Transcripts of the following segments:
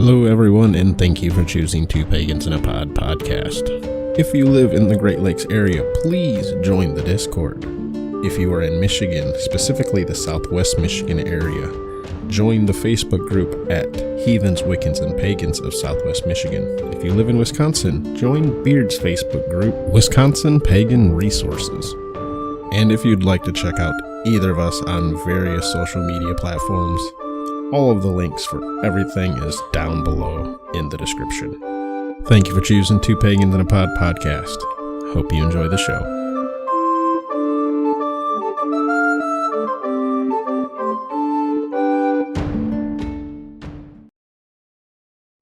Hello everyone, and thank you for choosing Two Pagans in a Pod podcast. If you live in the Great Lakes area, please join the Discord. If you are in Michigan, specifically the Southwest Michigan area, join the Facebook group at Heathens, Wiccans, and Pagans of Southwest Michigan. If you live in Wisconsin, join Beard's Facebook group, Wisconsin Pagan Resources. And if you'd like to check out either of us on various social media platforms, all of the links for everything is down below in the description. Thank you for choosing Two Pagans in a Pod podcast. Hope you enjoy the show.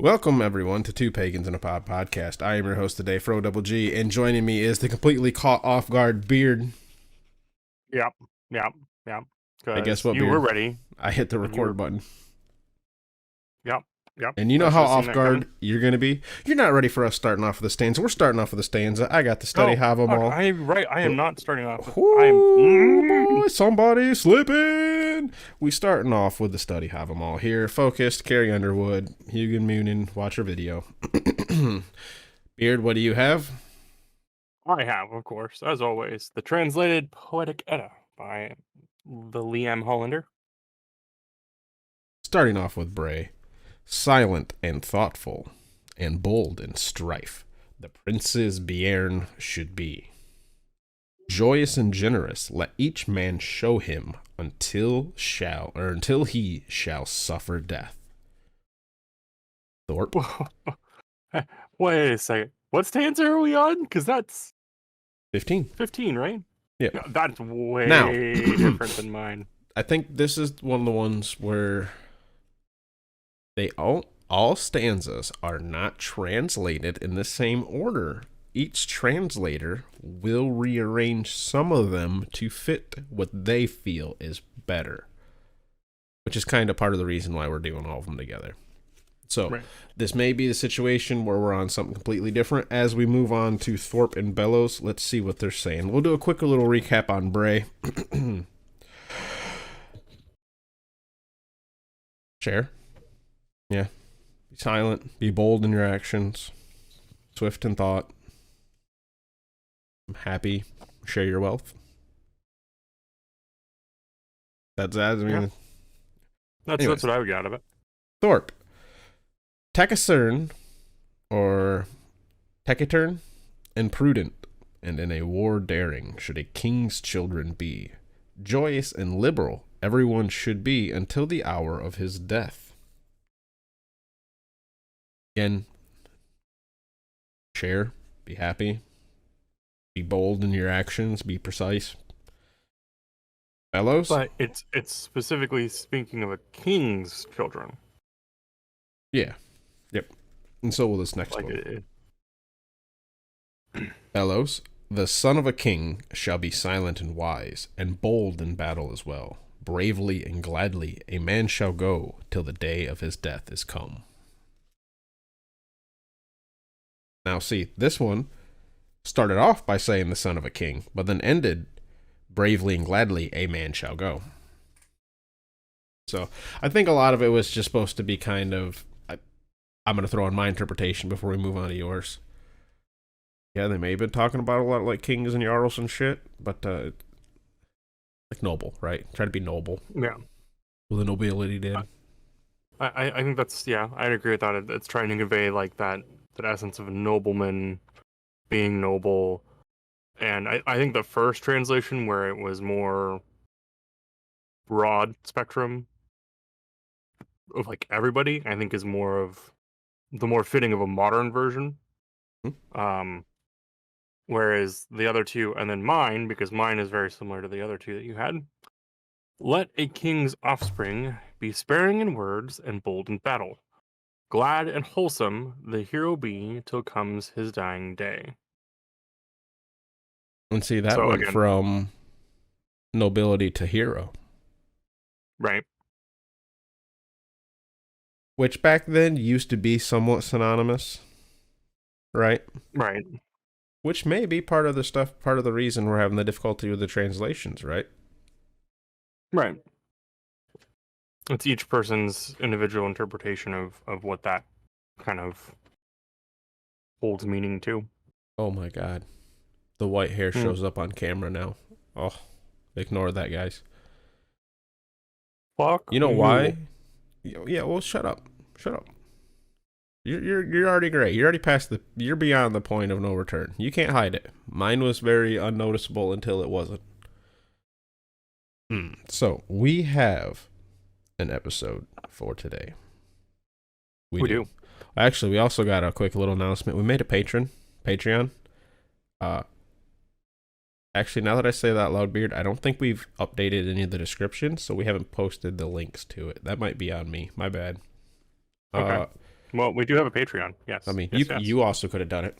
Welcome everyone to Two Pagans in a Pod podcast. I am your host today, Fro Double G, and joining me is the completely caught off guard Beard. Yep. I guess what, you Beard? were ready. I hit the record button. Yep. And you know how off guard you're going to be? You're not ready for us starting off with a stanza. We're starting off with a stanza. I got the study have them all. I am not starting off with... Boy, somebody slipping. We starting off with the study have them all here. Focused, Carrie Underwood, Hugin Moonin, watch our video. Beard, what do you have? I have, of course, as always, the translated Poetic Edda by the Liam Hollander. Starting off with Bray. Silent and thoughtful, and bold in strife, the prince's Biern should be. Joyous and generous, let each man show him until he shall suffer death. Thorpe. Wait a second. What stanza are we on? Because that's 15. 15, right? Yeah. No, that's way Now, different than mine. I think this is one of the ones where they all stanzas are not translated in the same order. Each translator will rearrange some of them to fit what they feel is better, which is kind of part of the reason why we're doing all of them together. So right. This may be the situation where we're on something completely different. As we move on to Thorpe and Bellows, let's see what they're saying. We'll do a quick little recap on Bray. Share. Yeah. Be silent. Be bold in your actions. Swift in thought. Happy. Share your wealth. That's what I would get out of it. Thorpe. Taciturn or taciturn and prudent, and in a war daring should a king's children be. Joyous and liberal everyone should be until the hour of his death. Again, share, be happy, be bold in your actions, be precise. Bellows? But it's specifically speaking of a king's children. Yeah. Yep. And so will this next one. Bellows, the son of a king shall be silent and wise, and bold in battle as well. Bravely and gladly a man shall go till the day of his death is come. Now see, this one started off by saying the son of a king, but then ended bravely and gladly a man shall go. So I think a lot of it was just supposed to be kind of, I'm going to throw in my interpretation before we move on to yours. Yeah, they may have been talking about a lot like kings and jarls and shit, but like noble, right? Try to be noble. Yeah. Well, the nobility did. I think that's, yeah, I'd agree with that. It's trying to convey like that essence of a nobleman being noble. And I think the first translation where it was more broad spectrum of like everybody, I think is more of the more fitting of a modern version. Whereas the other two, and then mine, because mine is very similar to the other two that you had. Let a king's offspring be sparing in words and bold in battle. Glad and wholesome the hero be till comes his dying day. And see, that went again, from nobility to hero. Right. Which back then used to be somewhat synonymous. Right? Right. Which may be part of the reason we're having the difficulty with the translations, right? Right. It's each person's individual interpretation of what that kind of holds meaning too. Oh my god. The white hair Hmm. shows up on camera now. Oh, ignore that, guys. Fuck You know you. why? Yeah, well, shut up. Shut up. You're already great. You're beyond the point of no return. You can't hide it. Mine was very unnoticeable until it wasn't. So we have an episode for today. We do. Actually, we also got a quick little announcement. We made a Patreon. Actually, now that I say that loud, Beard, I don't think we've updated any of the descriptions, so we haven't posted the links to it. That might be on me. My bad. Okay. Well, we do have a Patreon. Yes. I mean, yes. you also could have done it.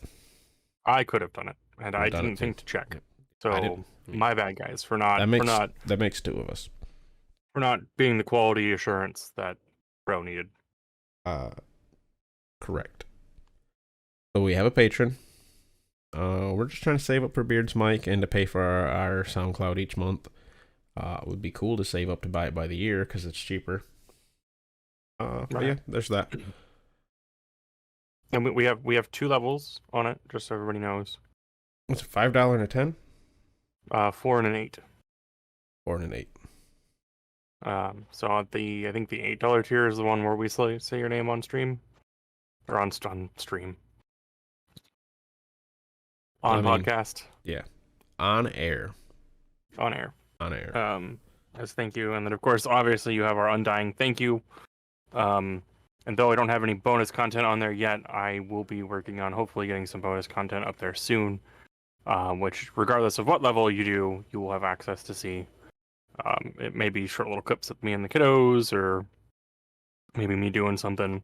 I could have done it, and I done it didn't think to check. Yep. I So didn't. my bad, guys, for not That makes two of us. for not being the quality assurance that Bro needed. Correct. So we have a patron. We're just trying to save up for Beard's mic and to pay for our SoundCloud each month. It would be cool to save up to buy it by the year because it's cheaper. But yeah, there's that. And we have 2 levels on it, just so everybody knows. What's it, $5 and a 10? 4 and an 8. 4 and an 8. So I think the $8 tier is the one where we say your name on stream, or on stream. Podcast. Yeah. On air. On air. On air. As thank you, and then of course, obviously, you have our undying thank you. And though I don't have any bonus content on there yet, I will be working on hopefully getting some bonus content up there soon. Which, regardless of what level you do, you will have access to see. It may be short little clips of me and the kiddos, or maybe me doing something.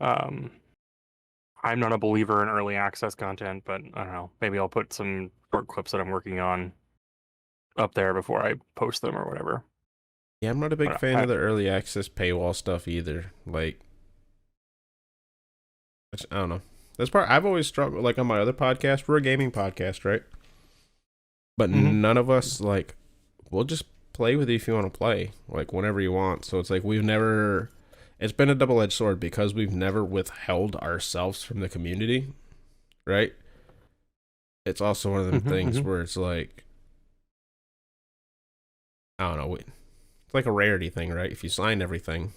I'm not a believer in early access content, but I don't know. Maybe I'll put some short clips that I'm working on up there before I post them or whatever. Yeah, I'm not a big fan of the early access paywall stuff either. Like, I don't know. That's part I've always struggled. Like on my other podcast, we're a gaming podcast, right? But none of us like. We'll just play with you if you want to play, like whenever you want. So it's like we've never. It's been a double-edged sword because we've never withheld ourselves from the community, right? It's also one of them things where it's like, I don't know, it's like a rarity thing, right? If you sign everything,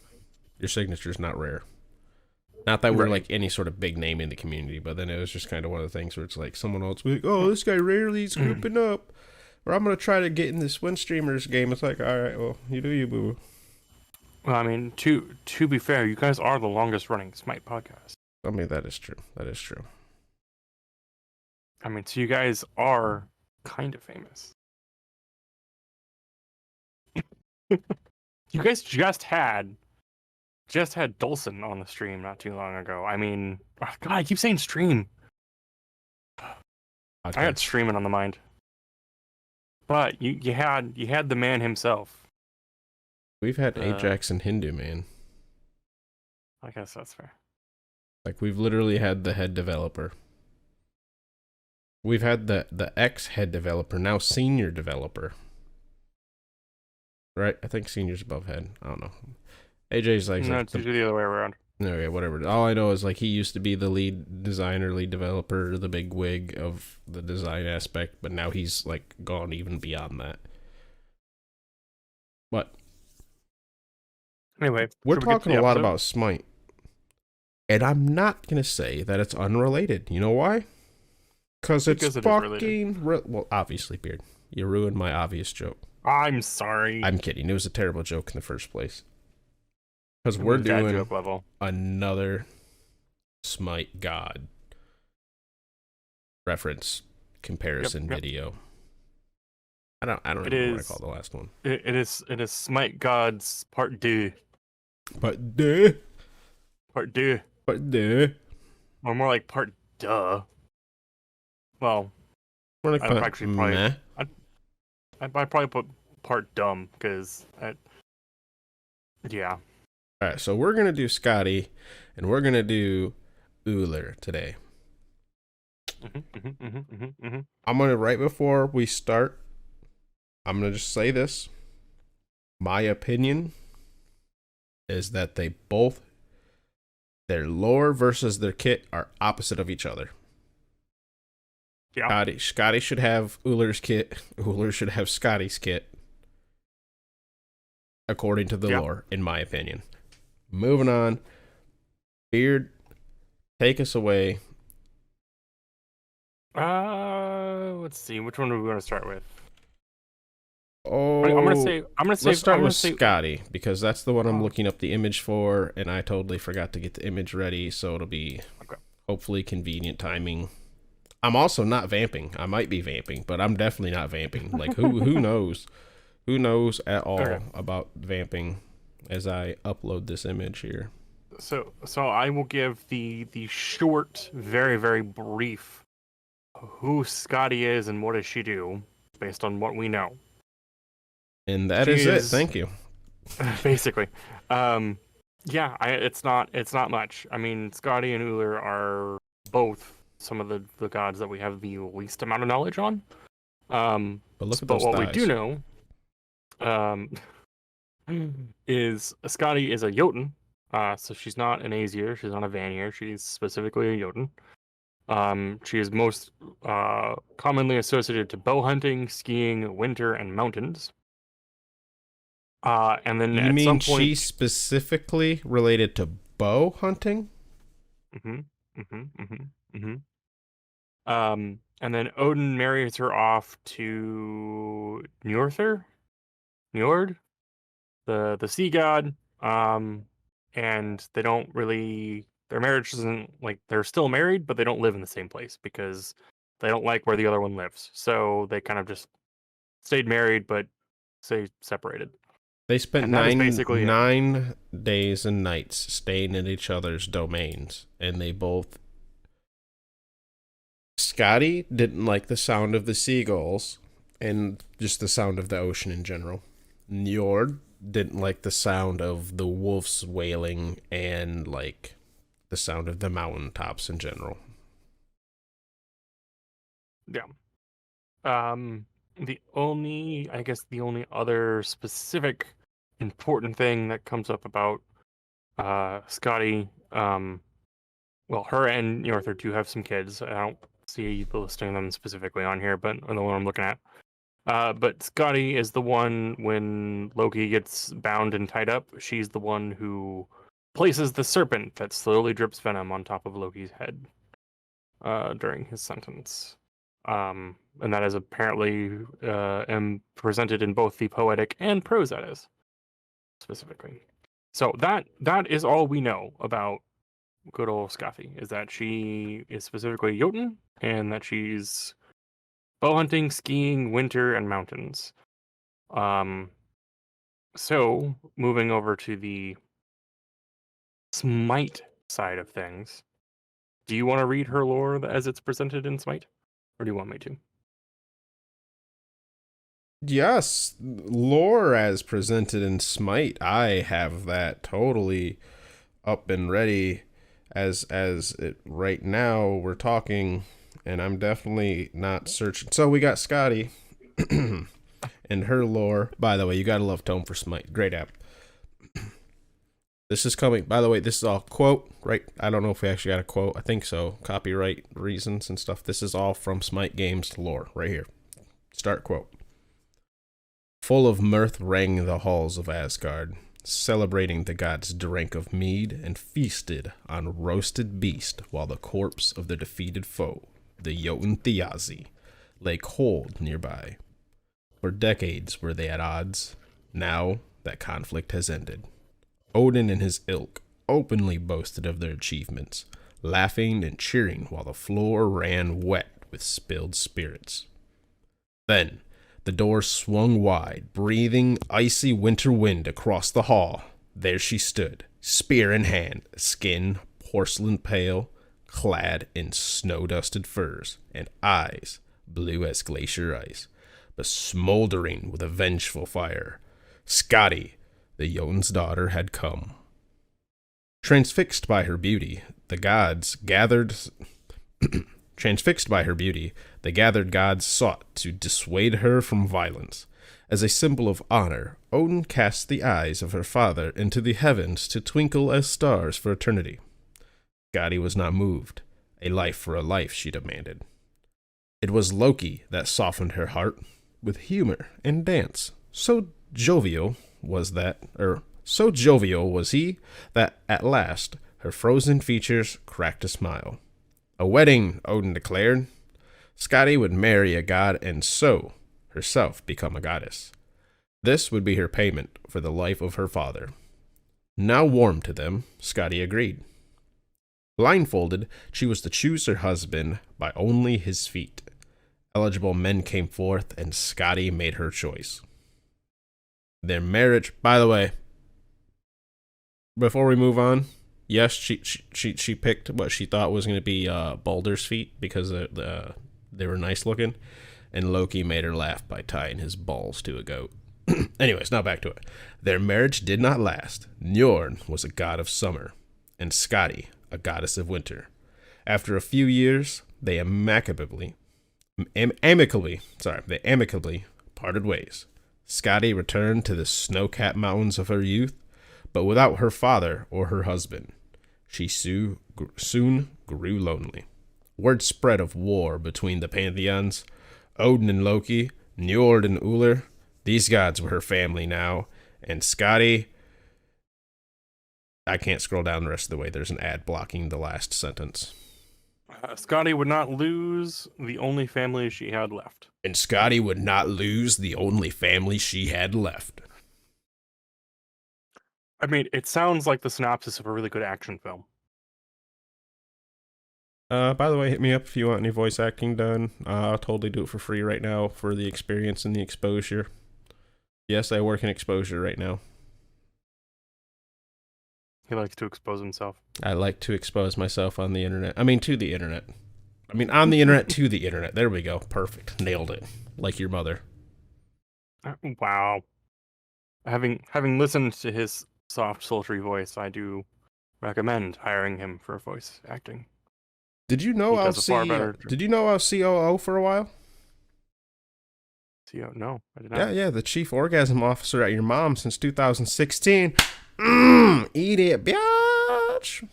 your signature's not rare. Not that we're like any sort of big name in the community, but then it was just kind of one of the things where it's like someone else will be like, oh, this guy rarely is grouping up, or I'm going to try to get in this Win Streamers game. It's like, all right, well, you do you, boo. Well, I mean, to be fair, you guys are the longest running SMITE podcast. I mean, that is true. That is true. I mean, so you guys are kind of famous. You guys just had Dulcin on the stream not too long ago. I mean, God, I keep saying stream. I got streaming on the mind. But you had the man himself. We've had Ajax and Hindu, man. I guess that's fair. Like, we've literally had the head developer. We've had the ex-head developer, now senior developer. Right? I think senior's above head. I don't know. AJ's like... No, it's usually the other way around. Okay, whatever. All I know is, like, he used to be the lead designer, lead developer, the big wig of the design aspect, but now he's, like, gone even beyond that. But... Anyway, we're talking a lot about SMITE. And I'm not going to say that it's unrelated. You know why? Because it's fucking... well, obviously, Beard. You ruined my obvious joke. I'm sorry. I'm kidding. It was a terrible joke in the first place. Because we're doing another SMITE God reference comparison video. I don't know what I call the last one. It is SMITE Gods Part 2. Part 2. Part 2. Part 2. Or more like Part Duh. Well, more like I'd actually probably I'd probably put Part Dumb because yeah. All right, so we're gonna do Skadi, and we're gonna do Ullr today. I'm gonna right before we start. I'm gonna just say this. My opinion is that they both Their lore versus their kit are opposite of each other. Yeah. Skadi should have Ullr's kit. Ullr should have Skadi's kit. According to the lore, in my opinion. Moving on. Beard, take us away. Let's see. Which one do we want to start with? Oh, I'm gonna say. Let's start with Skadi, because that's the one I'm looking up the image for, and I totally forgot to get the image ready, so it'll be hopefully convenient timing. I'm also not vamping. I might be vamping, but I'm definitely not vamping. Like who knows? Who knows at all about vamping as I upload this image here. So I will give the short, very, very brief who Skadi is and what does she do based on what we know. And that is it. Thank you. Basically. It's not much. I mean, Skadi and Ullr are both some of the gods that we have the least amount of knowledge on. But look at those what thighs. we do know is Skadi is a Jotun. So she's not an Aesir, she's not a Vanir, she's specifically a Jotun. She is most commonly associated to bow hunting, skiing, winter, and mountains. And then at some point, she's specifically related to bow hunting? And then Odin marries her off to Njord, the sea god. And they don't really, their marriage isn't like, they're still married, but they don't live in the same place because they don't like where the other one lives. So they kind of just stayed married, but stay separated. They spent 9 days and nights staying in each other's domains, and they both... Skadi didn't like the sound of the seagulls, and just the sound of the ocean in general. Njord didn't like the sound of the wolves wailing and like the sound of the mountaintops in general. Yeah. The only other specific important thing that comes up about Skadi, well, her and Njord do have some kids. I don't see listing them specifically on here, but the one I'm looking at. But Skadi is the one, when Loki gets bound and tied up, she's the one who places the serpent that slowly drips venom on top of Loki's head during his sentence. And that is apparently presented in both the poetic and prose eddas, specifically. So that is all we know about good old Skadi, is that she is specifically Jotun, and that she's bow hunting, skiing, winter, and mountains. So moving over to the SMITE side of things, do you want to read her lore as it's presented in SMITE, or do you want me to? Yes, lore as presented in SMITE. I have that totally up and ready as it right now we're talking. And I'm definitely not searching. So we got Skadi and her lore. By the way, you gotta love Tome for SMITE. Great app. This is coming. By the way, this is all quote, right? I don't know if we actually got a quote. I think so. Copyright reasons and stuff. This is all from SMITE Games lore right here. Start quote. Full of mirth rang the halls of Asgard, celebrating the gods drank of mead and feasted on roasted beast, while the corpse of the defeated foe, the Jotun Thiazi, lay cold nearby. For decades were they at odds. Now that conflict has ended. Odin and his ilk openly boasted of their achievements, laughing and cheering while the floor ran wet with spilled spirits. Then the door swung wide, breathing icy winter wind across the hall. There she stood, spear in hand, skin porcelain pale, clad in snow-dusted furs, and eyes blue as glacier ice, but smoldering with a vengeful fire. Skadi, the Jotun's daughter, had come. Transfixed by her beauty, the gathered gods sought to dissuade her from violence. As a symbol of honor, Odin cast the eyes of her father into the heavens to twinkle as stars for eternity. Skadi was not moved. A life for a life, she demanded. It was Loki that softened her heart with humor and dance. So jovial was he that at last her frozen features cracked a smile. A wedding, Odin declared. Skadi would marry a god and so herself become a goddess. This would be her payment for the life of her father. Now warm to them, Skadi agreed. Blindfolded, she was to choose her husband by only his feet. Eligible men came forth, and Skadi made her choice. Their marriage, by the way, before we move on, yes, she picked what she thought was going to be Baldur's feet because they were nice looking, and Loki made her laugh by tying his balls to a goat. Anyways, now back to it. Their marriage did not last. Njord was a god of summer, and Skadi a goddess of winter. After a few years, they amicably parted ways. Skadi returned to the snow-capped mountains of her youth, but without her father or her husband. She soon grew lonely. Word spread of war between the pantheons, Odin and Loki, Njord and Ullr. These gods were her family now, and Skadi... I can't scroll down the rest of the way. There's an ad blocking the last sentence. Skadi would not lose the only family she had left. And Skadi would not lose the only family she had left. I mean, it sounds like the synopsis of a really good action film. By the way, hit me up if you want any voice acting done. I'll totally do it for free right now for the experience and the exposure. Yes, I work in exposure right now. He likes to expose himself. I like to expose myself on the internet. I mean, to the internet. I mean, on the internet to the internet. There we go. Perfect. Nailed it. Like your mother. Wow. Having listened to his soft, sultry voice, I do recommend hiring him for voice acting. Did you know I was COO for a while? CO? No, I did not. Yeah, the chief orgasm officer at your mom since 2016. Eat it, bitch.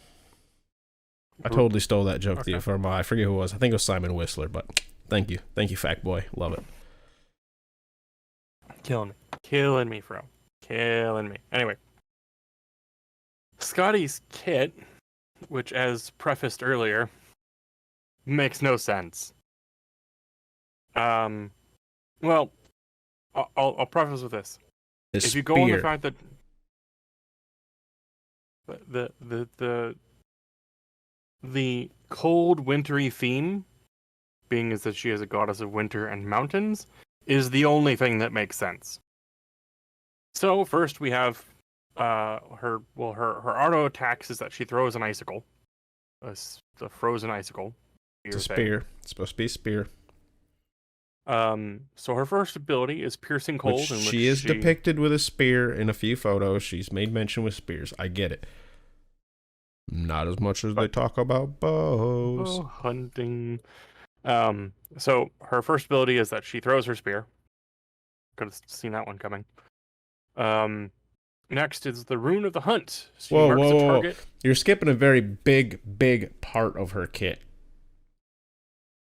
I totally stole that joke from I forget who it was. I think it was Simon Whistler, but thank you, fat boy, love it. Killing me, bro, killing me. Anyway, Skadi's kit, which, as prefaced earlier, makes no sense. Well, I'll preface with this. If you go on the fact that the cold, wintry theme, being is that she is a goddess of winter and mountains, is the only thing that makes sense. So first we have her auto attacks is that she throws an icicle, a frozen icicle. It's a spear. It's supposed to be a spear. So her first ability is piercing cold. She is depicted with a spear in a few photos. She's made mention with spears. I get it. Not as much as they talk about bows. Hunting. So her first ability is that she throws her spear. Could have seen that one coming. Next is the Rune of the Hunt. She marks a target. You're skipping a very big part of her kit,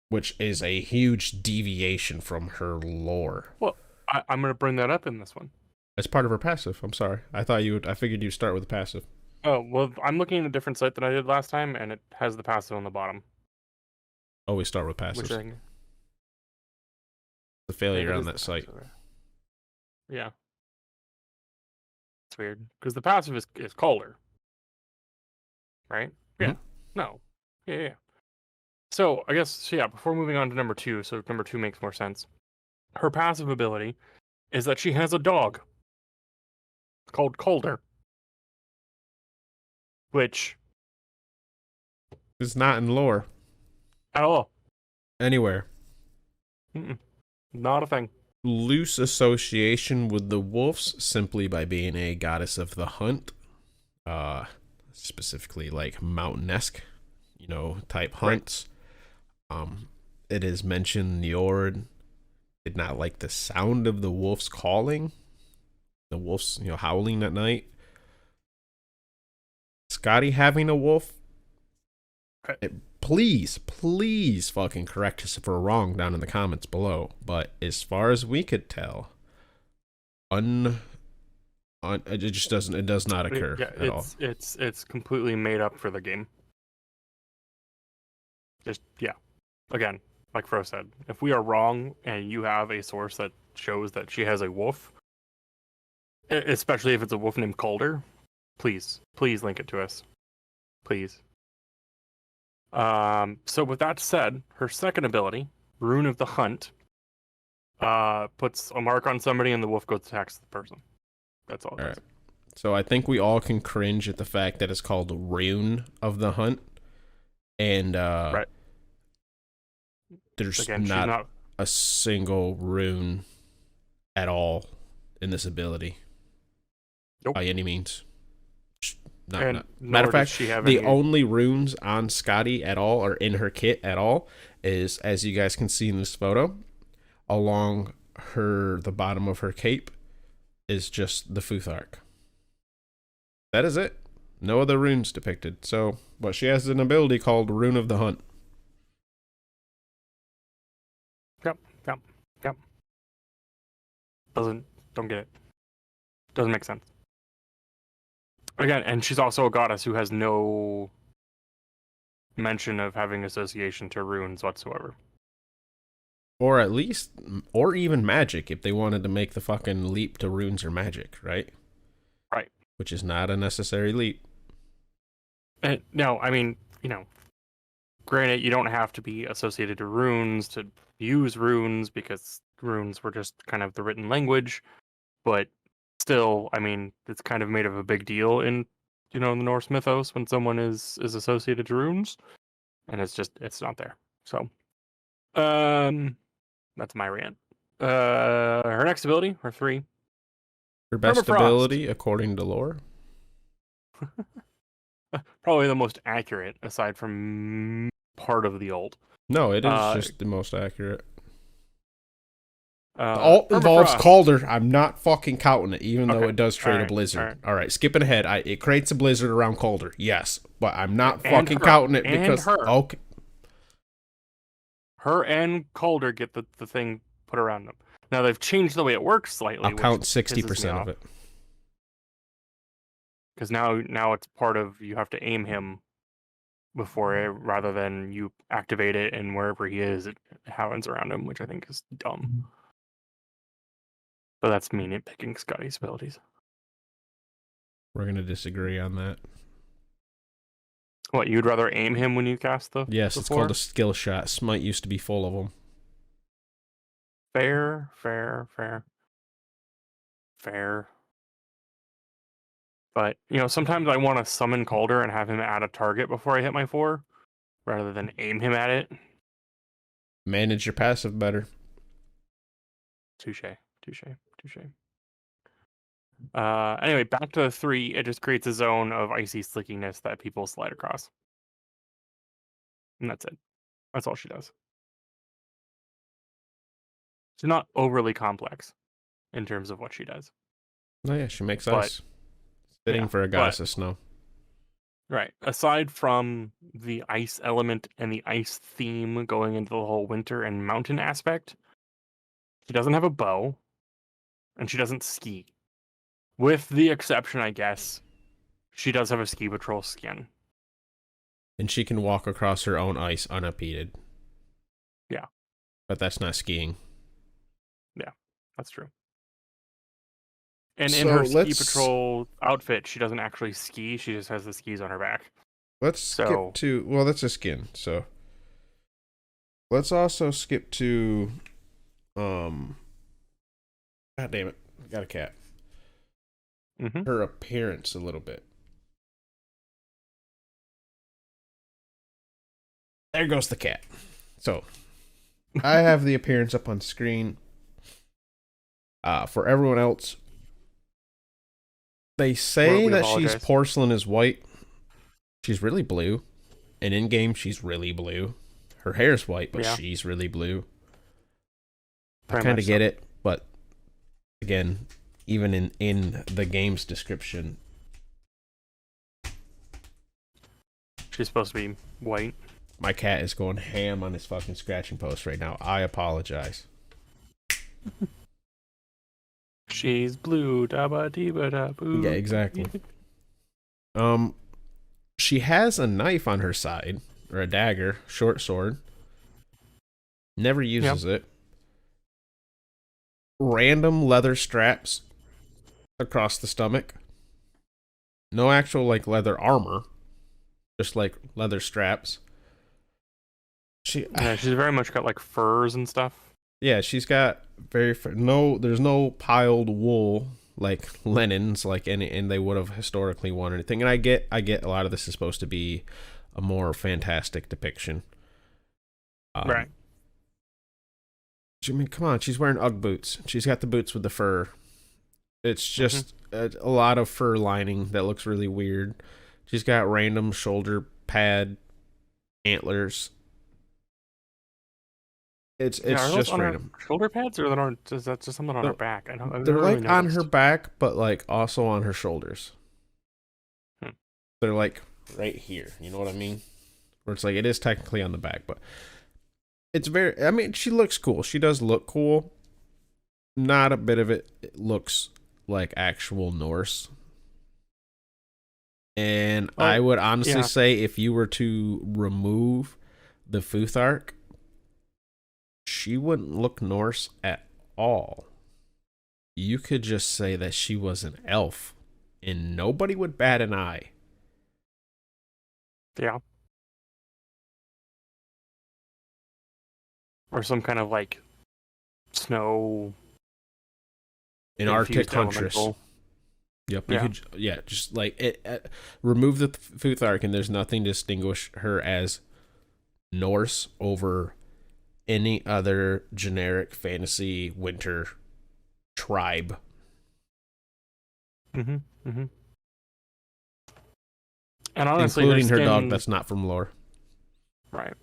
which is a huge deviation from her lore. Well, I'm going to bring that up in this one. As part of her passive. I'm sorry. I figured you'd start with the passive. Oh, well, I'm looking at a different site than I did last time, and it has the passive on the bottom. Always start with passive. The failure on that site. Yeah. It's weird. Because the passive is colder. Right? Yeah. Mm-hmm. No. Yeah. So, I guess, before moving on to number 2, so number 2 makes more sense. Her passive ability is that she has a dog called Calder, which is not in lore. At all. Anywhere. Not a thing. Loose association with the wolves simply by being a goddess of the hunt. Specifically like mountain-esque, type hunts. Right. It is mentioned Njord did not like the sound of the wolves calling. The wolves, howling at night. Skadi having a wolf Please fucking correct us if we're wrong down in the comments below. But as far as we could tell, it just doesn't. It does not occur at all. It's completely made up for the game. Just again, like Fro said, if we are wrong and you have a source that shows that she has a wolf, especially if it's a wolf named Calder, please link it to us, please. So with that said, her second ability, Rune of the Hunt, puts a mark on somebody and the wolf goes attacks the person. That's all it does. Right. So I think we all can cringe at the fact that it's called Rune of the Hunt. And right. There's not a single rune at all in this ability. Nope. By any means. Matter of fact, the only runes on Skadi at all, or in her kit at all, is, as you guys can see in this photo, along the bottom of her cape is just the Futhark. That is it. No other runes depicted. So, but she has an ability called Rune of the Hunt. Yep. Don't get it. Doesn't make sense. Again, and she's also a goddess who has no mention of having association to runes whatsoever. Or at least, or even magic, if they wanted to make the fucking leap to runes or magic, right? Right. Which is not a necessary leap. No, I mean, granted, you don't have to be associated to runes to use runes, because runes were just kind of the written language, but still, I mean, it's kind of made of a big deal in, the Norse mythos when someone is associated to runes, and it's not there. So, that's my rant. Her next ability, her 3. Her best ability, according to lore. Probably the most accurate, aside from part of the ult. No, it is just the most accurate. The ult involves Calder. I'm not fucking counting it, even though it does trade a blizzard. All right, skipping ahead. It creates a blizzard around Calder. Yes, but I'm not fucking counting it because okay. Her and Calder get the thing put around them. Now they've changed the way it works slightly. I'll count 60% of it. Because now it's part of, you have to aim him before it, rather than you activate it and wherever he is, it happens around him, which I think is dumb. But that's me nitpicking Skadi's abilities. We're going to disagree on that. What, you'd rather aim him when you cast the Yes, the it's 4? called a skill shot. Smite used to be full of them. Fair. But, sometimes I want to summon Calder and have him add a target before I hit my 4, rather than aim him at it. Manage your passive better. Touche. Anyway, back to the 3. It just creates a zone of icy slickiness that people slide across. And that's it. That's all she does. She's not overly complex in terms of what she does. Oh yeah, she makes ice. Fitting for a goddess of snow. Right. Aside from the ice element and the ice theme going into the whole winter and mountain aspect, she doesn't have a bow, and she doesn't ski. With the exception, I guess, she does have a ski patrol skin. And she can walk across her own ice unimpeded. Yeah. But that's not skiing. Yeah, that's true. And in her ski patrol outfit, she doesn't actually ski. She just has the skis on her back. Let's skip to... Well, that's a skin, so... Let's also skip to... God damn it. I got a cat. Mm-hmm. Her appearance a little bit. There goes the cat. So, I have the appearance up on screen. For everyone else... They say that she's porcelain is white. She's really blue. And in game, she's really blue. Her hair's white, but she's really blue. I kind of get it, but again, even in the game's description, She's supposed to be white. My cat is going ham on his fucking scratching post right now. I apologize. She's blue. Da ba dee ba da boo. Yeah, exactly. She has a knife on her side, or a dagger, short sword. Never uses it. Random leather straps across the stomach. No actual like leather armor, just like leather straps. She's very much got like furs and stuff. Yeah, she's got there's no piled wool like linens like and they would have historically worn anything. And I get a lot of this is supposed to be a more fantastic depiction. Right. I mean, come on, she's wearing Ugg boots. She's got the boots with the fur. It's just a lot of fur lining that looks really weird. She's got random shoulder pad antlers. It's just random. Shoulder pads, or is that just something on her back? They're like on her back, but like also on her shoulders. They're like right here. You know what I mean? Where it's like it is technically on the back, but it's very. I mean, she looks cool. She does look cool. Not a bit of it looks like actual Norse. And I would honestly say if you were to remove the Futhark, she wouldn't look Norse at all. You could just say that she was an elf, and nobody would bat an eye. Yeah. Or some kind of like snow. An Arctic huntress. Yep. You could, just like it. Remove the Futhark, and there's nothing to distinguish her as Norse over any other generic fantasy winter tribe. And honestly, including her dog that's not from lore. Right.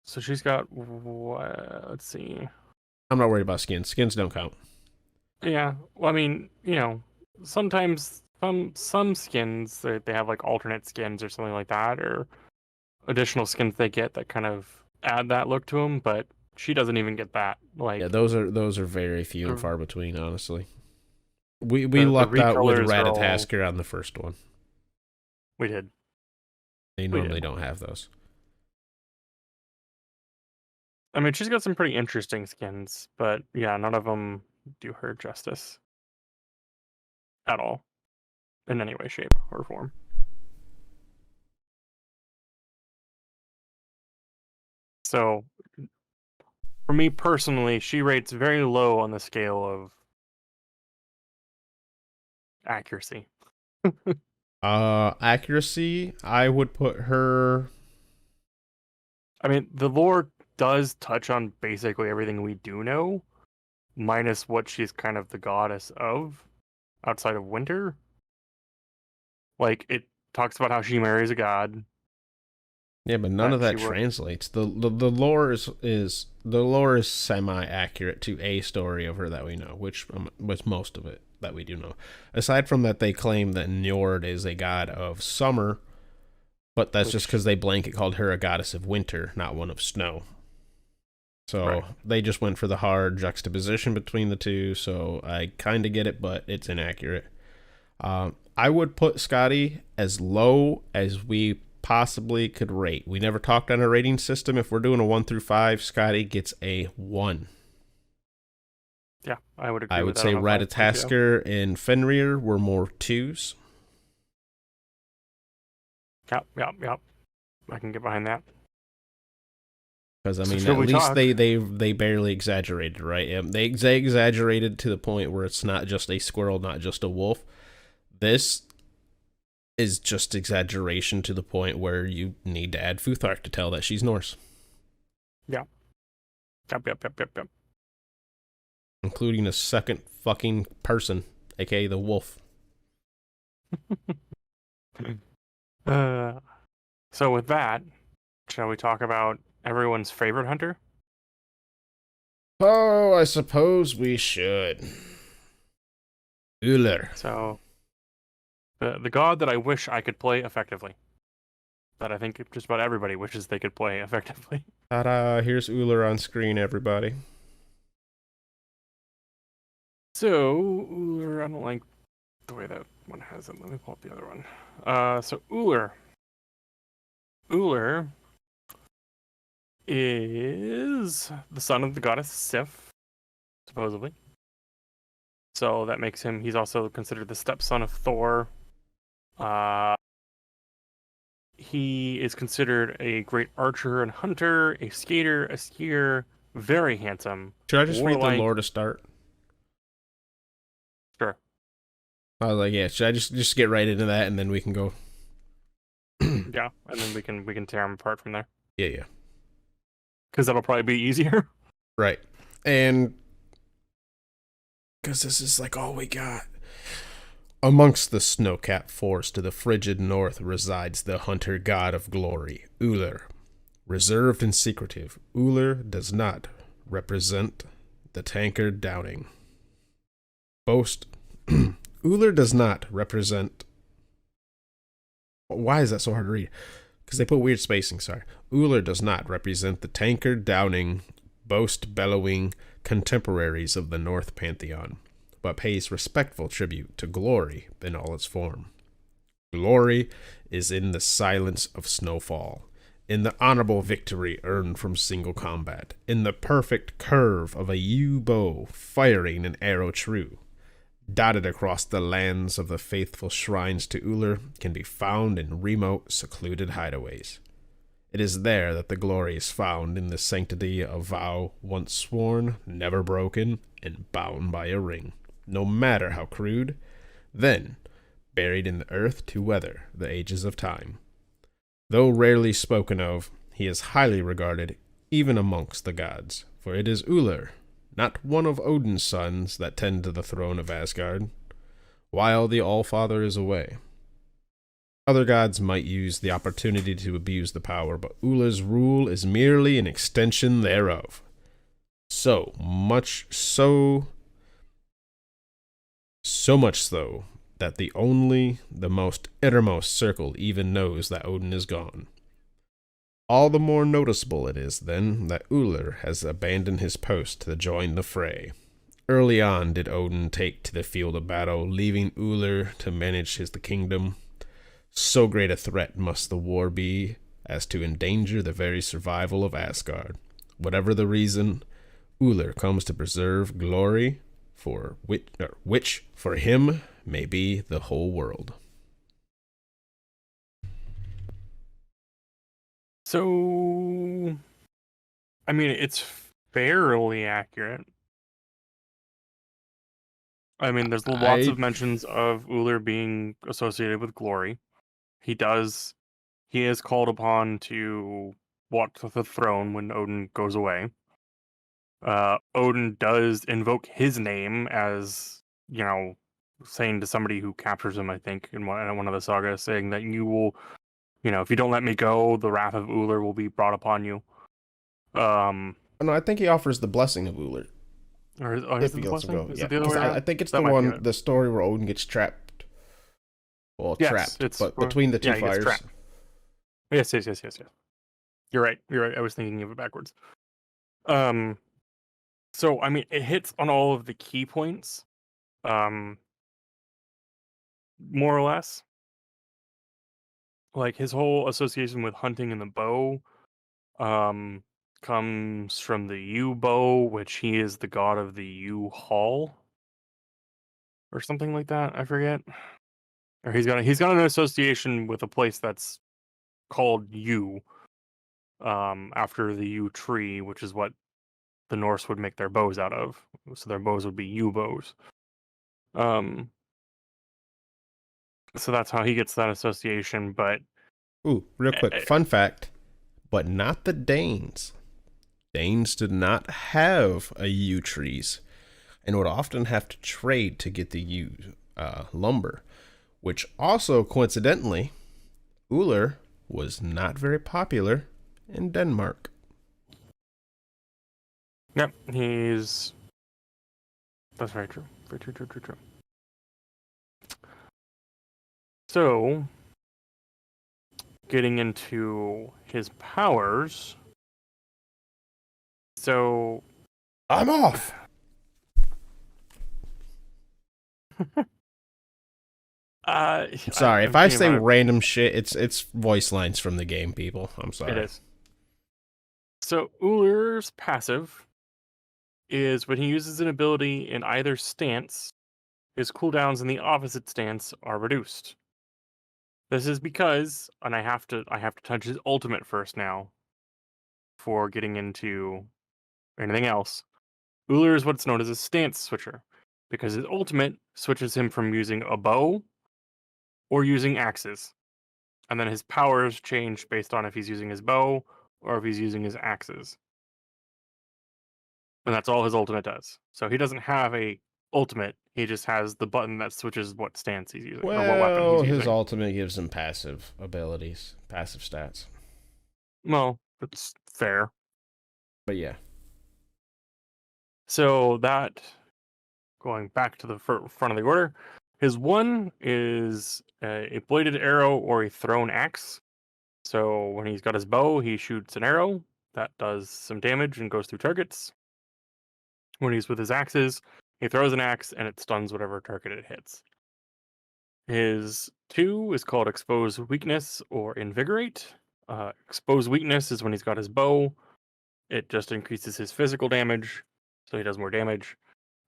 So she's got let's see. I'm not worried about skins. Skins don't count. Yeah. Well, I mean, sometimes some skins they have like alternate skins or something like that, or additional skins they get that kind of add that look to them, but she doesn't even get that. Like, yeah, those are very few and far between, honestly. We lucked out with Ratatasker on the first one. We did. They normally don't have those. I mean, she's got some pretty interesting skins, but yeah, none of them do her justice at all, in any way, shape, or form. So, for me personally, she rates very low on the scale of accuracy. Accuracy, I would put her. I mean, the lore does touch on basically everything we do know, minus what she's kind of the goddess of outside of winter. Like, it talks about how she marries a god. Yeah, but none of that translates. The lore is semi-accurate to a story of her that we know, which was most of it that we do know. Aside from that, they claim that Njord is a god of summer, but that's just because they blanket called her a goddess of winter, not one of snow. So they just went for the hard juxtaposition between the two, so I kind of get it, but it's inaccurate. I would put Skadi as low as we possibly could rate. We never talked on a rating system. If we're doing a 1 through 5, Skadi gets a 1. Yeah, I would agree. I would say Ratatasker and Fenrir were more 2s. Yep. I can get behind that. Because, I mean, at least they barely exaggerated, right? They exaggerated to the point where it's not just a squirrel, not just a wolf. This is just exaggeration to the point where you need to add Futhark to tell that she's Norse. Yeah. Yep. Including a second fucking person, aka the wolf. So with that, shall we talk about everyone's favorite hunter? Oh, I suppose we should. Ullr. So, The god that I wish I could play effectively. That I think just about everybody wishes they could play effectively. Ta-da! Here's Ullr on screen, everybody. So, Ullr, I don't like the way that one has it. Let me pull up the other one. So Ullr. Ullr is the son of the goddess Sif, supposedly. So that makes him, he's also considered the stepson of Thor. He is considered a great archer and hunter, a skater, a skier, very handsome. Should I just read the warlike. lore to start? Sure. I was like, yeah, should I just get right into that and then we can go? Yeah, and then we can tear them apart from there. Yeah. Because that'll probably be easier. Right. And because this is like all we got. Amongst the snow-capped forest to the frigid north resides the hunter god of glory, Ullr. Reserved and secretive, Ullr does not represent the tankard downing. Ullr does not represent... Why is that so hard to read? Because they put weird spacing, sorry. Ullr does not represent the tankard downing, boast-bellowing contemporaries of the North pantheon, but pays respectful tribute to glory in all its form. Glory is in the silence of snowfall, in the honorable victory earned from single combat, in the perfect curve of a yew bow firing an arrow true. Dotted across the lands of the faithful shrines to Ullr can be found in remote, secluded hideaways. It is there that the glory is found in the sanctity of vow once sworn, never broken, and bound by a ring, no matter how crude, then buried in the earth to weather the ages of time. Though rarely spoken of, he is highly regarded even amongst the gods, for it is Ullr, not one of Odin's sons, that tend to the throne of Asgard, while the Allfather is away. Other gods might use the opportunity to abuse the power, but Ullr's rule is merely an extension thereof. So much so that the most innermost circle even knows that Odin is gone. All the more noticeable it is, then, that Ullr has abandoned his post to join the fray. Early on did Odin take to the field of battle, leaving Ullr to manage the kingdom. So great a threat must the war be as to endanger the very survival of Asgard. Whatever the reason, Ullr comes to preserve glory, for which for him may be the whole world. So, I mean, it's fairly accurate. I mean, there's lots of mentions of Ullr being associated with glory. He is called upon to walk to the throne when Odin goes away. Odin does invoke his name as, saying to somebody who captures him, I think, in one of the sagas, saying that you will, if you don't let me go, the wrath of Ullr will be brought upon you. No, I think he offers the blessing of Ullr. Is it the blessing? Go, is yeah. it the other way around? I think it's That the might be one, the story where Odin gets trapped. Well, Yes, trapped, it's but between the two he gets fires. trapped. Yes. You're right. I was thinking of it backwards. So I mean, it hits on all of the key points, more or less. Like his whole association with hunting and the bow, comes from the yew bow, which he is the god of the yew hall, or something like that. I forget. Or he's got an association with a place that's called yew, after the yew tree, which is what the Norse would make their bows out of. So their bows would be yew bows. So that's how he gets that association. But Ooh, real quick, fun fact, but not the Danes. Danes did not have a yew trees and would often have to trade to get the yew lumber, which also, coincidentally, Ullr was not very popular in Denmark. Yep, that's very true. Very true. So, getting into his powers. So, I'm off. Sorry, if I say random shit, it's voice lines from the game, people. I'm sorry. It is. So Ullr's passive is when he uses an ability in either stance, his cooldowns in the opposite stance are reduced. This is because, and I have to touch his ultimate first now, before getting into anything else. Ullr is what's known as a stance switcher, because his ultimate switches him from using a bow or using axes. And then his powers change based on if he's using his bow or if he's using his axes. And that's all his ultimate does. So he doesn't have a ultimate. He just has the button that switches what stance he's using or what weapon he's using. His ultimate gives him passive abilities, passive stats. Well, that's fair. But yeah. So that, going back to the front of the order, his one is a bladed arrow or a thrown axe. So when he's got his bow, he shoots an arrow that does some damage and goes through targets. When he's with his axes, he throws an axe and it stuns whatever target it hits. His 2 is called Expose Weakness or Invigorate. Expose Weakness is when he's got his bow. It just increases his physical damage, so he does more damage.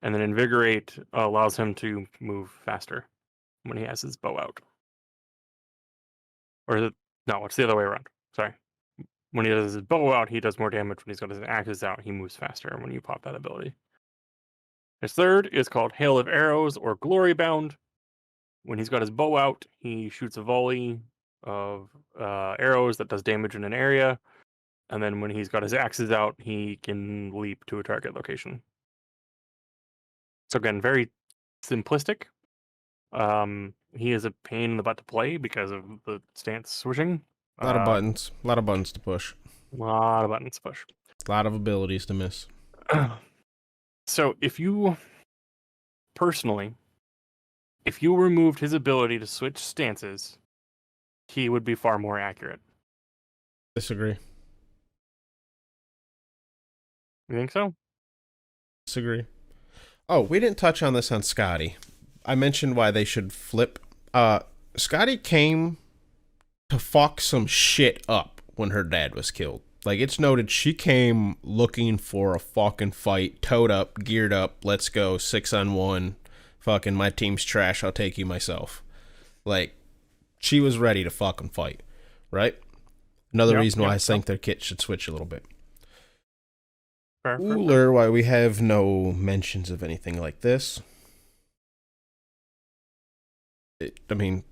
And then Invigorate allows him to move faster when he has his bow out. Or no, it's the other way around. Sorry. When he does his bow out, he does more damage. When he's got his axes out, he moves faster when you pop that ability. His 3rd is called Hail of Arrows or Glory Bound. When he's got his bow out, he shoots a volley of arrows that does damage in an area. And then when he's got his axes out, he can leap to a target location. So again, very simplistic. He is a pain in the butt to play because of the stance switching. A lot of buttons. A lot of buttons to push. A lot of buttons to push. A lot of abilities to miss. So if you removed his ability to switch stances, he would be far more accurate. Disagree. You think so? Disagree. Oh, we didn't touch on this on Skadi. I mentioned why they should flip. Skadi came to fuck some shit up when her dad was killed. Like, it's noted she came looking for a fucking fight, towed up, geared up, let's go, 6-on-1, fucking my team's trash, I'll take you myself. Like, she was ready to fucking fight, right? Another reason why I think their kit should switch a little bit. Ullr, why we have no mentions of anything like this. I mean,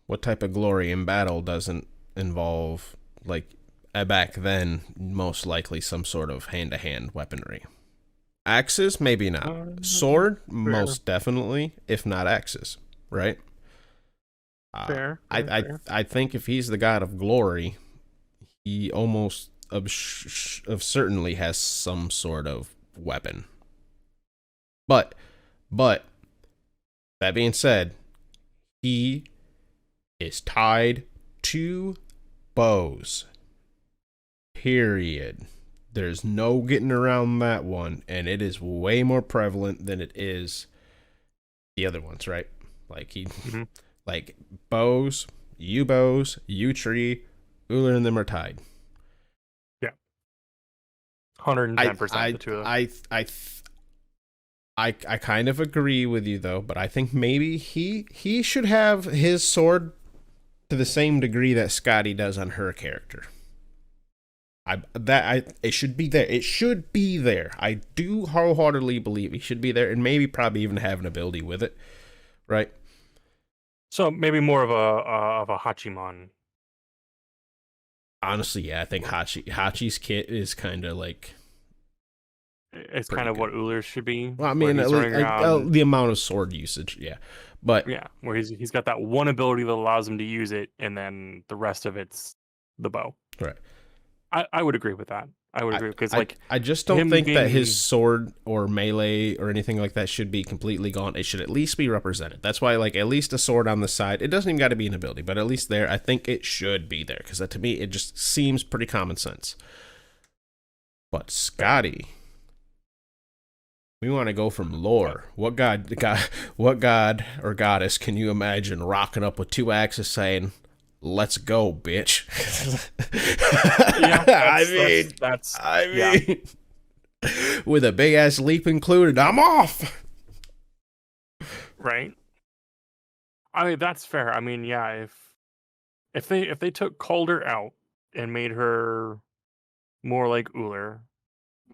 what type of glory in battle doesn't involve, like, back then, most likely some sort of hand-to-hand weaponry? Axes, maybe not. Sword, most definitely, if not axes, right? Fair. I think if he's the god of glory, he almost of certainly has some sort of weapon. But that being said, he is tied to bows. Period. There's no getting around that one, and it is way more prevalent than it is the other ones, right? Like like bows, U tree, Ullr and them are tied. Yeah, 110% the two of them. I kind of agree with you though, but I think maybe he should have his sword to the same degree that Skadi does on her character. It should be there. It should be there. I do wholeheartedly believe he should be there, and maybe probably even have an ability with it, right? So maybe more of a Hachimon. Honestly, yeah, I think Hachi's kit is kind of like. It's kind of what Ullr's should be. Well, I mean, the amount of sword usage, yeah, but yeah, where he's got that one ability that allows him to use it, and then the rest of it's the bow. Right. I would agree with that. I would agree because I just don't him think that being- his sword or melee or anything like that should be completely gone. It should at least be represented. That's why, like, at least a sword on the side. It doesn't even got to be an ability, but at least there, I think it should be there because to me, it just seems pretty common sense. But Skadi, we want to go from lore. What god or goddess can you imagine rocking up with 2 axes saying, "Let's go, bitch"? Yeah, I mean, with a big ass leap included, I'm off. Right. I mean, that's fair. I mean, yeah, if they took Calder out and made her more like Ullr,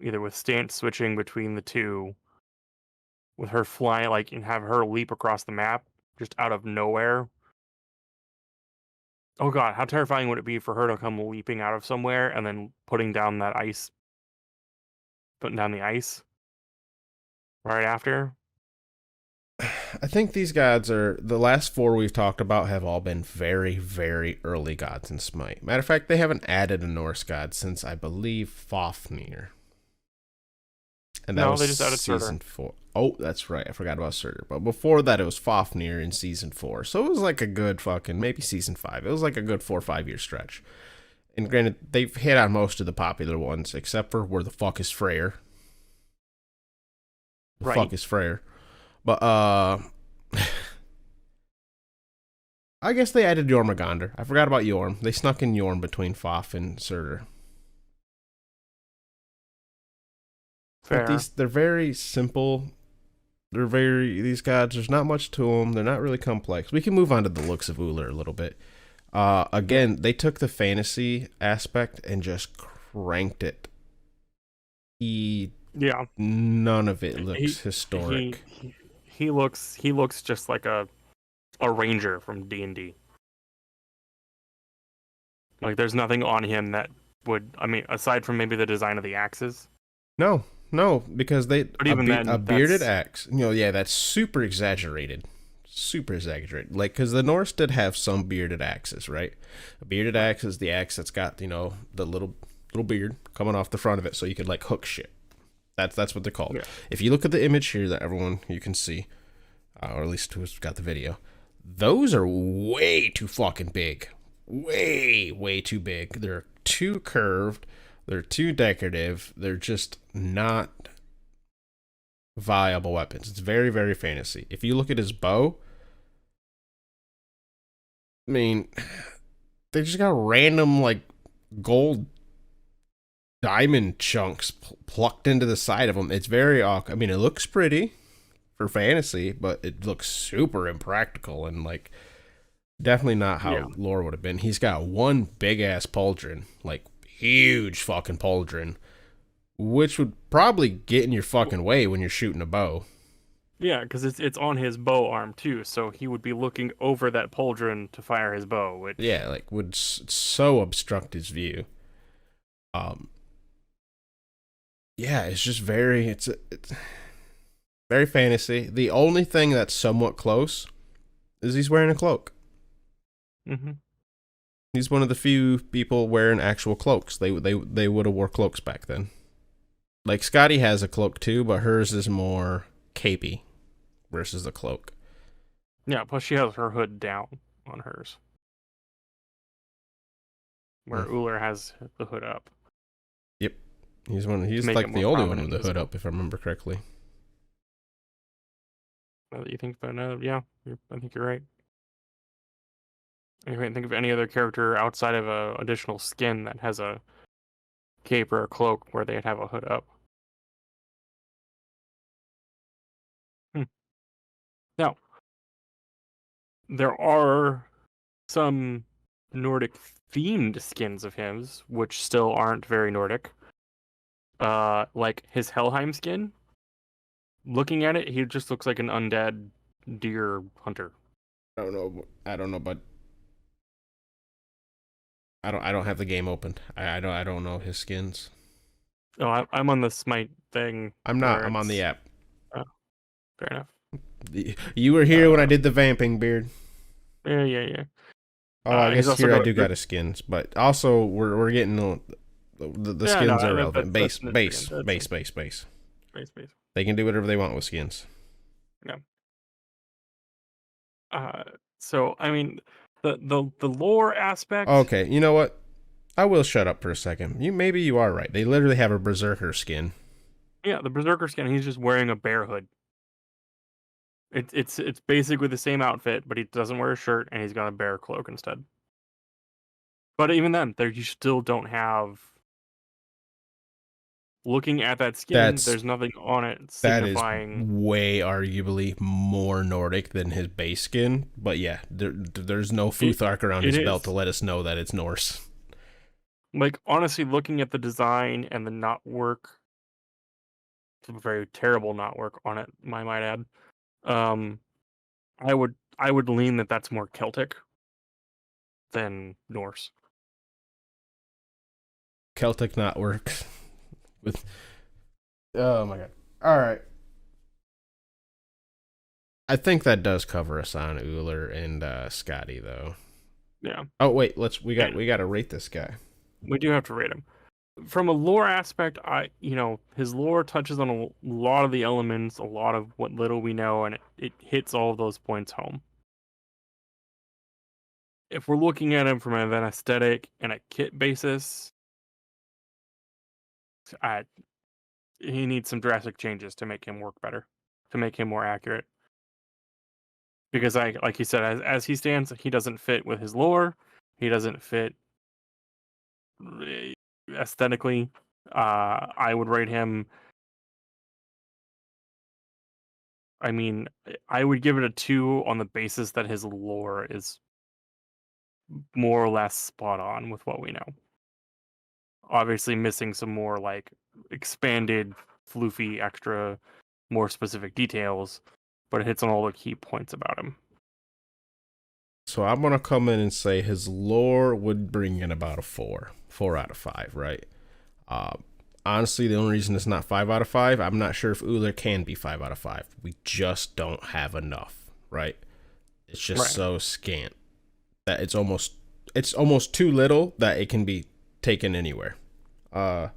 either with stance switching between the two, with her flying like and have her leap across the map just out of nowhere. Oh god, how terrifying would it be for her to come leaping out of somewhere and then putting down the ice right after? I think these gods are the last 4 we've talked about have all been very, very early gods in Smite. Matter of fact, they haven't added a Norse god since I believe Fafnir. And that was they just added season Surtur. 4. Oh, that's right. I forgot about Surtur. But before that, it was Fafnir in season 4. So it was like a good fucking, maybe season 5. It was like a good 4 or 5 year stretch. And granted, they've hit on most of the popular ones, except for where the fuck is Freyr. Right. Fuck is Freyr. But, I guess they added Jormungandr. I forgot about Yorm. They snuck in Yorm between Faf and Surtur. Fair. But they're very simple. These gods, there's not much to them. They're not really complex. We can move on to the looks of Ullr a little bit. Again, they took the fantasy aspect and just cranked it. None of it looks historic. He looks just like a ranger from D&D. Like there's nothing on him that would, I mean, aside from maybe the design of the axes. No, because But even then, a bearded axe. Yeah, that's super exaggerated. Like, because the Norse did have some bearded axes, right? A bearded axe is the axe that's got the little beard coming off the front of it, so you could like hook shit. That's what they're called. Yeah. If you look at the image here that everyone you can see, or at least who's got the video, those are way too fucking big. Way too big. They're too curved. They're too decorative. They're just not viable weapons. It's very, very fantasy. If you look at his bow, I mean, they just got random like gold diamond chunks plucked into the side of them. It's very awkward. I mean, it looks pretty for fantasy, but it looks super impractical and like definitely not how lore would have been. He's got one big ass pauldron, like huge fucking pauldron, which would probably get in your fucking way when you're shooting a bow. Yeah, because it's on his bow arm too, so he would be looking over that pauldron to fire his bow. Which would so obstruct his view. It's just it's very fantasy. The only thing that's somewhat close is he's wearing a cloak. Mm-hmm. He's one of the few people wearing actual cloaks. They would have wore cloaks back then. Like Skadi has a cloak too, but hers is more capey versus a cloak. Yeah, plus she has her hood down on hers, where Ullr has the hood up. Yep, he's like the only one with the hood up, if I remember correctly. Now that you think about it, I think you're right. I can't think of any other character outside of a additional skin that has a cape or a cloak where they'd have a hood up. Now, there are some Nordic themed skins of his, which still aren't very Nordic. Like his Helheim skin. Looking at it, he just looks like an undead deer hunter. I don't know, but I don't have the game open. I don't know his skins. Oh, I'm on the Smite thing. I'm not. I'm on the app. Oh, fair enough. You were here when I did the vamping, Beard. Yeah. Oh, I guess here I do got his skins, but also we're getting The Yeah, no, skins are irrelevant. that's Base. base. They can do whatever they want with skins. Yeah. So I mean, the lore aspect. Okay, you know what? I will shut up for a second. Maybe you are right. They literally have a berserker skin. Yeah, the berserker skin. He's just wearing a bear hood. It's basically the same outfit, but he doesn't wear a shirt and he's got a bear cloak instead. But even then, there you still don't have. Looking at that skin, there's nothing on it signifying. That is way arguably more Nordic than his base skin. But yeah, there's no Futhark around his belt to let us know that it's Norse. Like, honestly, looking at the design and the knot work, it's a very terrible knot work on it, I might add. I would lean that that's more Celtic than Norse. Celtic knot work with. Oh my god! All right, I think that does cover us on Ullr and Skadi, though. Yeah. Oh wait, we got to rate this guy. We do have to rate him. From a lore aspect, his lore touches on a lot of the elements, a lot of what little we know, and it hits all of those points home. If we're looking at him from an aesthetic and a kit basis, he needs some drastic changes to make him work better, to make him more accurate. Because like you said, as he stands, he doesn't fit with his lore. He doesn't fit aesthetically. I would rate him. I mean, I would give it a 2 on the basis that his lore is more or less spot on with what we know. Obviously, missing some more like expanded, floofy, extra, more specific details, but it hits on all the key points about him. So I'm gonna come in and say his lore would bring in about a 4 out of 5, right? Honestly, the only reason it's not 5 out of 5, I'm not sure if Ullr can be 5 out of 5. We just don't have enough, right? It's just so scant that it's almost too little that it can be taken anywhere. But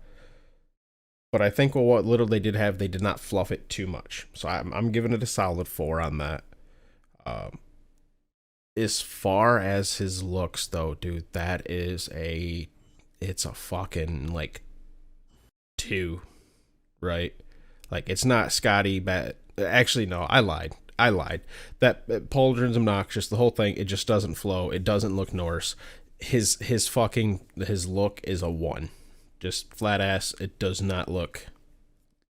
I think with what little they did have, they did not fluff it too much. So I'm giving it a solid 4 on that. As far as his looks, though, dude, it's a fucking like 2, right? Like, it's not Skadi bad. Actually, no, I lied. That Pauldron's obnoxious. The whole thing, it just doesn't flow. It doesn't look Norse. His look is a 1. Just flat ass. It does not look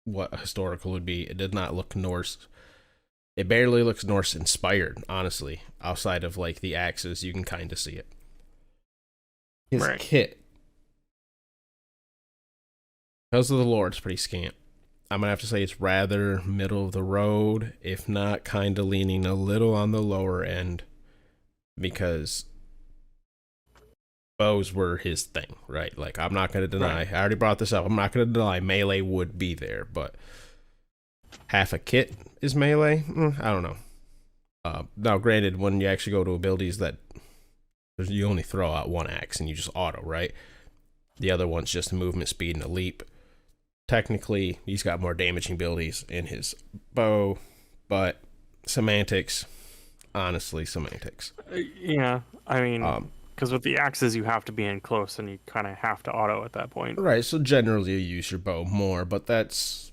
what historical would be. It did not look Norse. It barely looks Norse inspired, honestly. Outside of like the axes, you can kind of see it. His kit, because of the lore, it's pretty scant. I'm gonna have to say it's rather middle of the road, if not kind of leaning a little on the lower end, because bows were his thing, right? Like, I'm not gonna deny. I already brought this up. I'm not gonna deny melee would be there, but half a kit is melee. I don't know. Now, granted, when you actually go to abilities that you only throw out one axe and you just auto, right? The other one's just a movement speed and a leap. Technically, he's got more damaging abilities in his bow, but semantics, honestly, semantics. Yeah, I mean, because with the axes, you have to be in close and you kind of have to auto at that point. Right, so generally you use your bow more, but that's...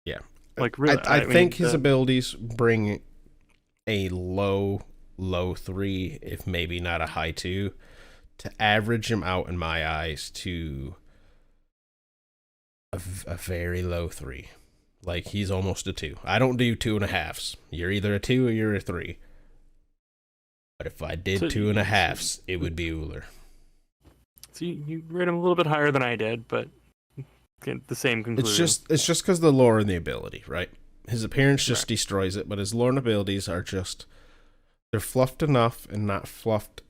Yeah. Like, really, I think his abilities bring a low 3, if maybe not a high 2, to average him out in my eyes to a very low 3. Like, he's almost a 2. I don't do 2.5s. You're either a 2 or you're a 3. But if I did 2.5s, it would be Ullr. So you rate him a little bit higher than I did, but the same conclusion. It's just because the lore and the ability, right? His appearance just destroys it, but his lore and abilities are just... They're fluffed enough and not fluffed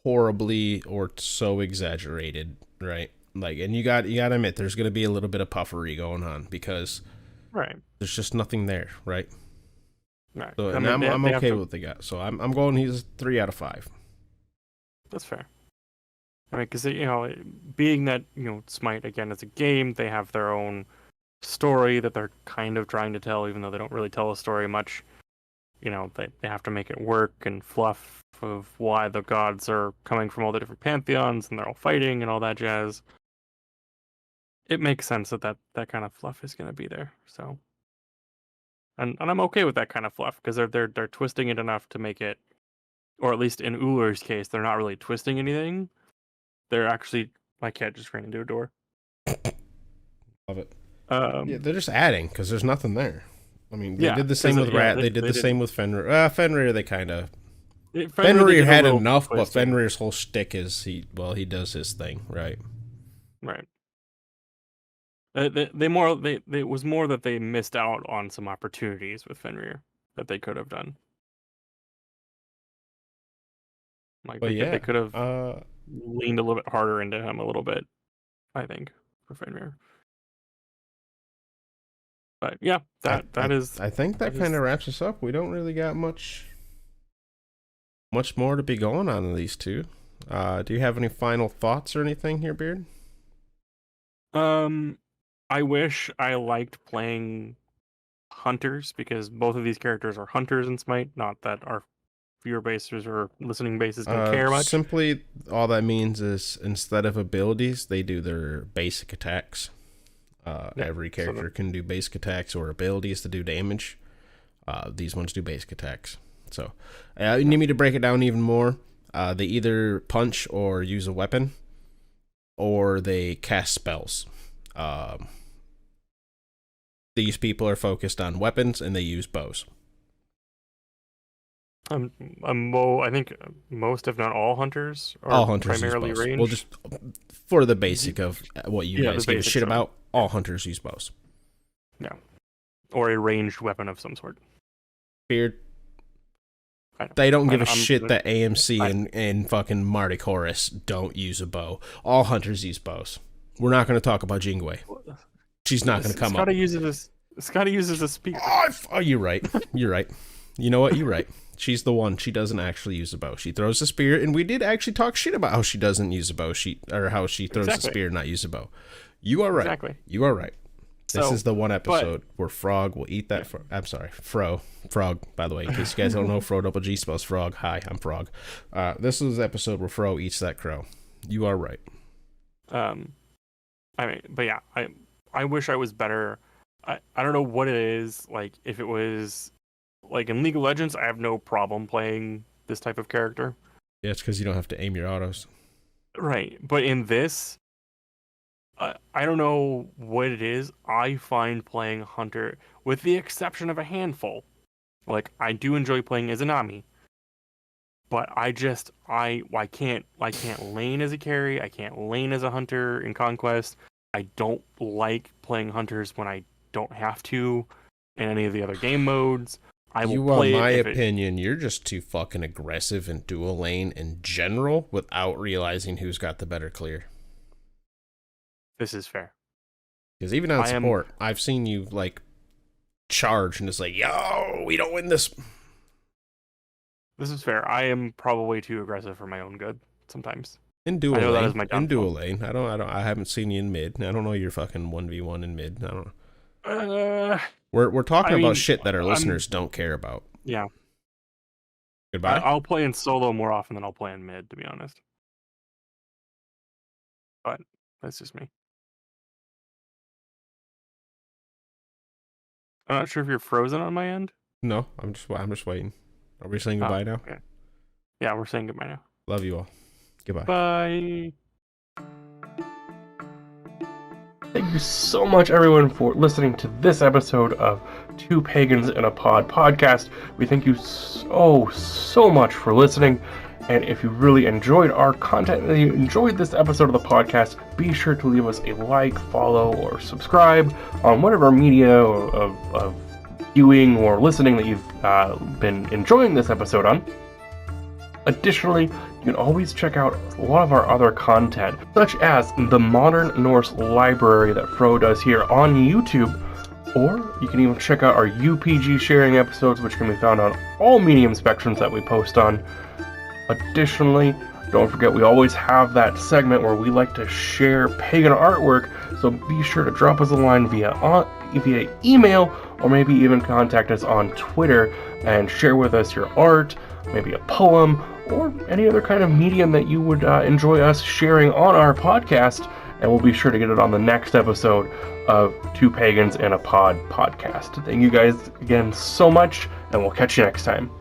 horribly or so exaggerated, right? Like, and you got to admit, there's going to be a little bit of puffery going on because there's just nothing there, right? Right. So, and I'm okay with what they got. So I'm going. He's 3 out of 5. That's fair. Right? Because being that Smite again is a game, they have their own story that they're kind of trying to tell, even though they don't really tell a story much. They have to make it work and fluff of why the gods are coming from all the different pantheons and they're all fighting and all that jazz. It makes sense that kind of fluff is going to be there. So, and I'm okay with that kind of fluff because they're twisting it enough to make it, or at least in Ullr's case, they're not really twisting anything. They're actually, my cat just ran into a door. Love it. Yeah, they're just adding because there's nothing there. I mean, they did the same with Rat. They did the same with Fenrir. Fenrir, they kind of. Fenrir had enough, but Fenrir's whole shtick is he does his thing, right? Right. It was more that they missed out on some opportunities with Fenrir that they could have done. Like they could have leaned a little bit harder into him a little bit, I think, for Fenrir. But yeah, that is. I think that kind of wraps us up. We don't really got much more to be going on in these two. Do you have any final thoughts or anything here, Beard? I wish I liked playing hunters because both of these characters are hunters in Smite. Not that our viewer bases or listening bases don't care much. Simply, all that means is instead of abilities, they do their basic attacks. Every character can do basic attacks or abilities to do damage. These ones do basic attacks. So, you need me to break it down even more. They either punch or use a weapon, or they cast spells. These people are focused on weapons, and they use bows. I think most, if not all, hunters are all hunters primarily use bows. ranged. Well, just for the basic of what you guys give a shit about, all hunters use bows. Yeah. Or a ranged weapon of some sort. Beard. They don't give a shit that AMC and fucking Marty Chorus don't use a bow. All hunters use bows. We're not going to talk about Jingwei. She's not going to come up. Skadi uses a spear. Oh, you're right. You're right. You know what? You're right. She's the one. She doesn't actually use a bow. She throws a spear, and we did actually talk shit about how she doesn't use a bow. How she throws a spear and not use a bow. You are right. Exactly. You are right. This is the one episode where Frog will eat that. I'm sorry, Frog. By the way, in case you guys don't know, Fro double G spells frog. Hi, I'm Frog. This is the episode where Fro eats that crow. You are right. I wish I was better. I don't know what it is. Like, if it was like in League of Legends, I have no problem playing this type of character. Yeah, it's because you don't have to aim your autos. Right, but in this, I don't know what it is. I find playing Hunter, with the exception of a handful, like I do enjoy playing as Izanami, but I can't lane as a carry. I can't lane as a hunter in Conquest. I don't like playing hunters when I don't have to in any of the other game modes. You want my opinion, you're just too fucking aggressive in dual lane in general without realizing who's got the better clear. This is fair. Because even on support, I've seen you like charge and it's like, yo, we don't win this. This is fair. I am probably too aggressive for my own good sometimes. In dual lane, that is my downfall. In dual lane, I haven't seen you in mid. I don't know your fucking 1v1 in mid. I don't know. We're talking about shit that our listeners don't care about. Yeah. Goodbye. I'll play in solo more often than I'll play in mid, to be honest. But that's just me. I'm not sure if you're frozen on my end. No, I'm just waiting. Are we saying goodbye now? Okay. Yeah, we're saying goodbye now. Love you all. Goodbye. Bye. Thank you so much, everyone, for listening to this episode of Two Pagans in a Pod podcast. We thank you so much for listening. And if you really enjoyed our content and you enjoyed this episode of the podcast, be sure to leave us a like, follow, or subscribe on whatever media of viewing or listening that you've been enjoying this episode on. Additionally, you can always check out a lot of our other content, such as the Modern Norse Library that Fro does here on YouTube, or you can even check out our UPG sharing episodes, which can be found on all medium spectrums that we post on. Additionally, Don't forget, we always have that segment where we like to share pagan artwork, so be sure to drop us a line via email, or maybe even contact us on Twitter and share with us your art, maybe a poem, or any other kind of medium that you would enjoy us sharing on our podcast, and we'll be sure to get it on the next episode of Two Pagans and a Pod podcast. Thank you guys again so much, and we'll catch you next time.